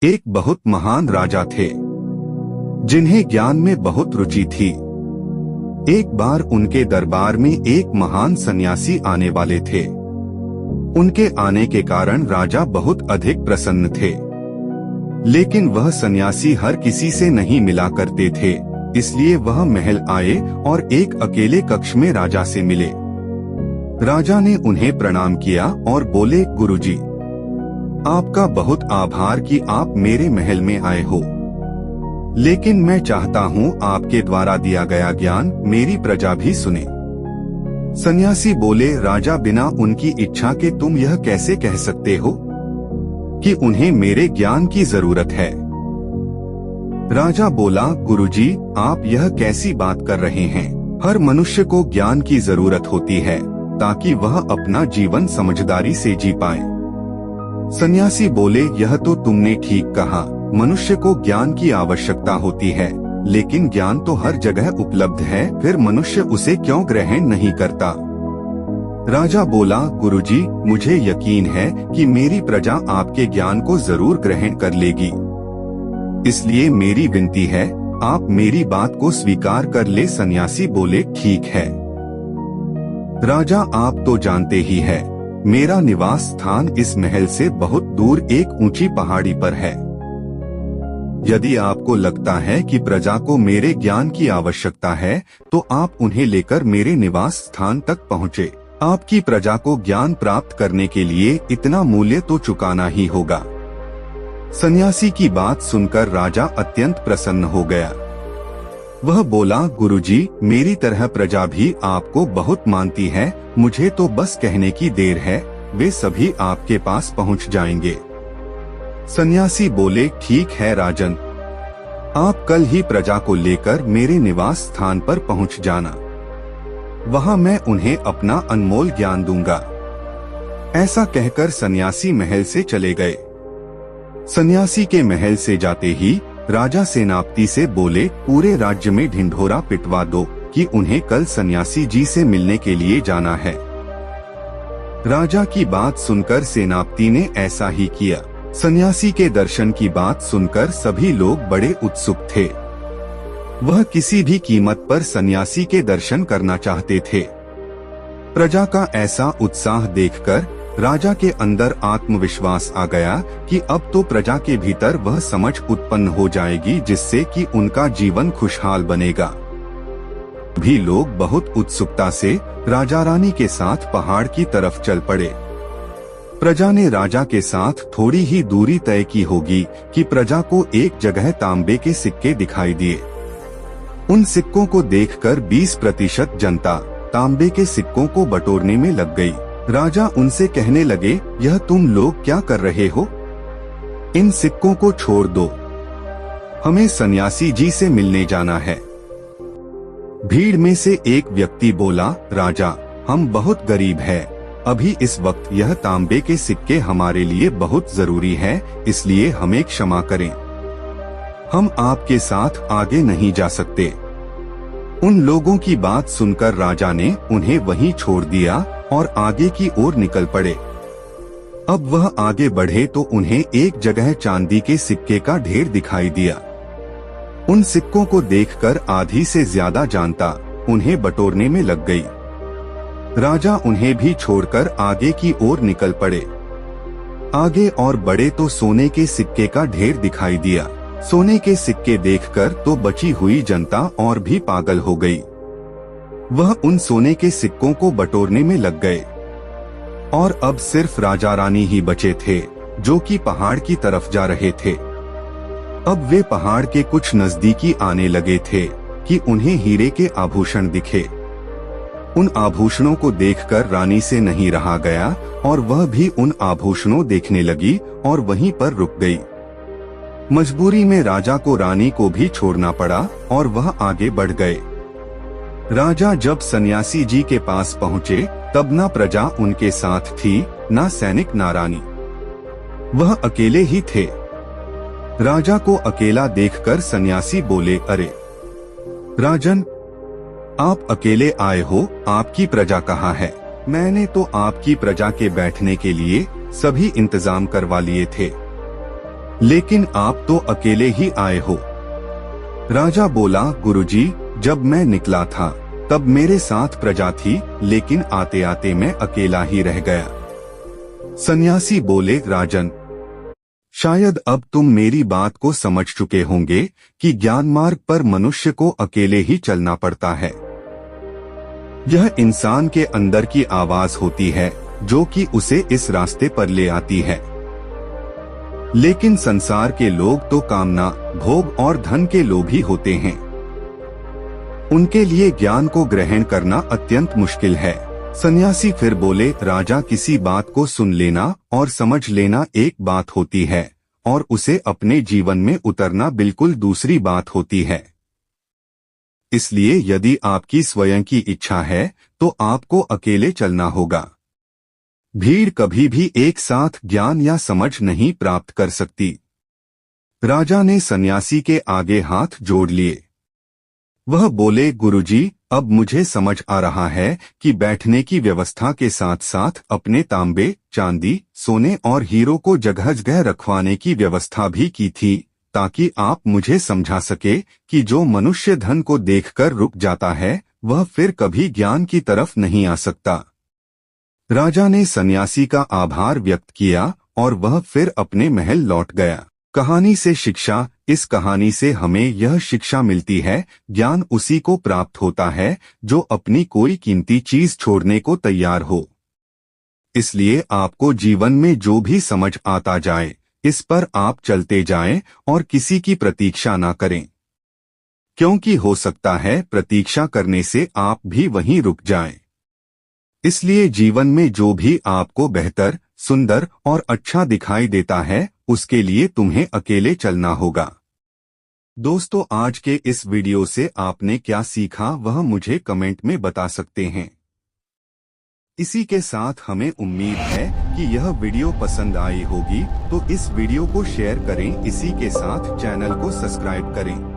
एक बहुत महान राजा थे जिन्हें ज्ञान में बहुत रुचि थी। एक बार उनके दरबार में एक महान सन्यासी आने वाले थे। उनके आने के कारण राजा बहुत अधिक प्रसन्न थे, लेकिन वह सन्यासी हर किसी से नहीं मिला करते थे, इसलिए वह महल आए और एक अकेले कक्ष में राजा से मिले। राजा ने उन्हें प्रणाम किया और बोले, गुरुजी, आपका बहुत आभार कि आप मेरे महल में आए हो, लेकिन मैं चाहता हूँ आपके द्वारा दिया गया ज्ञान मेरी प्रजा भी सुने। सन्यासी बोले, राजा, बिना उनकी इच्छा के तुम यह कैसे कह सकते हो कि उन्हें मेरे ज्ञान की जरूरत है। राजा बोला, गुरुजी, आप यह कैसी बात कर रहे हैं। हर मनुष्य को ज्ञान की जरूरत होती है ताकि वह अपना जीवन समझदारी से जी पाए। सन्यासी बोले, यह तो तुमने ठीक कहा, मनुष्य को ज्ञान की आवश्यकता होती है, लेकिन ज्ञान तो हर जगह उपलब्ध है, फिर मनुष्य उसे क्यों ग्रहण नहीं करता। राजा बोला, गुरुजी, मुझे यकीन है कि मेरी प्रजा आपके ज्ञान को जरूर ग्रहण कर लेगी, इसलिए मेरी विनती है, आप मेरी बात को स्वीकार कर ले। सन्यासी बोले, ठीक है राजा, आप तो जानते ही है, मेरा निवास स्थान इस महल से बहुत दूर एक ऊंची पहाड़ी पर है। यदि आपको लगता है कि प्रजा को मेरे ज्ञान की आवश्यकता है, तो आप उन्हें लेकर मेरे निवास स्थान तक पहुँचे। आपकी प्रजा को ज्ञान प्राप्त करने के लिए इतना मूल्य तो चुकाना ही होगा। सन्यासी की बात सुनकर राजा अत्यंत प्रसन्न हो गया। वह बोला, गुरुजी, मेरी तरह प्रजा भी आपको बहुत मानती है, मुझे तो बस कहने की देर है, वे सभी आपके पास पहुंच जाएंगे। सन्यासी बोले, ठीक है राजन, आप कल ही प्रजा को लेकर मेरे निवास स्थान पर पहुंच जाना, वहां मैं उन्हें अपना अनमोल ज्ञान दूंगा। ऐसा कहकर सन्यासी महल से चले गए। सन्यासी के महल से जाते ही राजा सेनापति से बोले, पूरे राज्य में ढिंढोरा पिटवा दो कि उन्हें कल सन्यासी जी से मिलने के लिए जाना है। राजा की बात सुनकर सेनापति ने ऐसा ही किया। सन्यासी के दर्शन की बात सुनकर सभी लोग बड़े उत्सुक थे। वह किसी भी कीमत पर सन्यासी के दर्शन करना चाहते थे। प्रजा का ऐसा उत्साह देखकर राजा के अंदर आत्मविश्वास आ गया कि अब तो प्रजा के भीतर वह समझ उत्पन्न हो जाएगी जिससे कि उनका जीवन खुशहाल बनेगा। भी लोग बहुत उत्सुकता से राजा रानी के साथ पहाड़ की तरफ चल पड़े। प्रजा ने राजा के साथ थोड़ी ही दूरी तय की होगी कि प्रजा को एक जगह तांबे के सिक्के दिखाई दिए। उन सिक्कों को देखकर 20% जनता तांबे के सिक्कों को बटोरने में लग गई। राजा उनसे कहने लगे, यह तुम लोग क्या कर रहे हो? इन सिक्कों को छोड़ दो, हमें सन्यासी जी से मिलने जाना है। भीड़ में से एक व्यक्ति बोला, राजा, हम बहुत गरीब हैं, अभी इस वक्त यह तांबे के सिक्के हमारे लिए बहुत जरूरी है, इसलिए हमें क्षमा करें, हम आपके साथ आगे नहीं जा सकते। उन लोगों की बात सुनकर राजा ने उन्हें वहीं छोड़ दिया और आगे की ओर निकल पड़े। अब वह आगे बढ़े तो उन्हें एक जगह चांदी के सिक्के का ढेर दिखाई दिया। उन सिक्कों को देखकर आधी से ज्यादा जनता उन्हें बटोरने में लग गई। राजा उन्हें भी छोड़कर आगे की ओर निकल पड़े। आगे और बढ़े तो सोने के सिक्के का ढेर दिखाई दिया। सोने के सिक्के देखकर तो बची हुई जनता और भी पागल हो गई। वह उन सोने के सिक्कों को बटोरने में लग गए और अब सिर्फ राजा रानी ही बचे थे जो कि पहाड़ की तरफ जा रहे थे। अब वे पहाड़ के कुछ नजदीकी आने लगे थे कि उन्हें हीरे के आभूषण दिखे। उन आभूषणों को देखकर रानी से नहीं रहा गया और वह भी उन आभूषणों देखने लगी और वहीं पर रुक गई। मजबूरी में राजा को रानी को भी छोड़ना पड़ा और वह आगे बढ़ गए। राजा जब सन्यासी जी के पास पहुँचे तब न प्रजा उनके साथ थी, न सैनिक, न रानी, वह अकेले ही थे। राजा को अकेला देखकर सन्यासी बोले, अरे राजन, आप अकेले आए हो, आपकी प्रजा कहाँ है? मैंने तो आपकी प्रजा के बैठने के लिए सभी इंतजाम करवा लिए थे। लेकिन आप तो अकेले ही आए हो। राजा बोला, गुरुजी, जब मैं निकला था तब मेरे साथ प्रजा थी, लेकिन आते आते मैं अकेला ही रह गया। सन्यासी बोले, राजन, शायद अब तुम मेरी बात को समझ चुके होंगे कि ज्ञान मार्ग पर मनुष्य को अकेले ही चलना पड़ता है। यह इंसान के अंदर की आवाज होती है जो कि उसे इस रास्ते पर ले आती है। लेकिन संसार के लोग तो कामना, भोग और धन के लोभी होते हैं। उनके लिए ज्ञान को ग्रहण करना अत्यंत मुश्किल है। सन्यासी फिर बोले, राजा, किसी बात को सुन लेना और समझ लेना एक बात होती है और उसे अपने जीवन में उतरना बिल्कुल दूसरी बात होती है। इसलिए यदि आपकी स्वयं की इच्छा है तो आपको अकेले चलना होगा। भीड़ कभी भी एक साथ ज्ञान या समझ नहीं प्राप्त कर सकती। राजा ने सन्यासी के आगे हाथ जोड़ लिए। वह बोले, गुरुजी, अब मुझे समझ आ रहा है कि बैठने की व्यवस्था के साथ साथ अपने तांबे, चांदी, सोने और हीरो को जगह जगह रखवाने की व्यवस्था भी की थी, ताकि आप मुझे समझा सके कि जो मनुष्य धन को देखकर रुक जाता है वह फिर कभी ज्ञान की तरफ नहीं आ सकता। राजा ने सन्यासी का आभार व्यक्त किया और वह फिर अपने महल लौट गया। कहानी से शिक्षा। इस कहानी से हमें यह शिक्षा मिलती है, ज्ञान उसी को प्राप्त होता है जो अपनी कोई कीमती चीज छोड़ने को तैयार हो। इसलिए आपको जीवन में जो भी समझ आता जाए, इस पर आप चलते जाएं और किसी की प्रतीक्षा ना करें, क्योंकि हो सकता है प्रतीक्षा करने से आप भी वहीं रुक जाएं। इसलिए जीवन में जो भी आपको बेहतर, सुंदर और अच्छा दिखाई देता है, उसके लिए तुम्हें अकेले चलना होगा। दोस्तों, आज के इस वीडियो से आपने क्या सीखा वह मुझे कमेंट में बता सकते हैं। इसी के साथ हमें उम्मीद है कि यह वीडियो पसंद आई होगी, तो इस वीडियो को शेयर करें। इसी के साथ चैनल को सब्सक्राइब करें।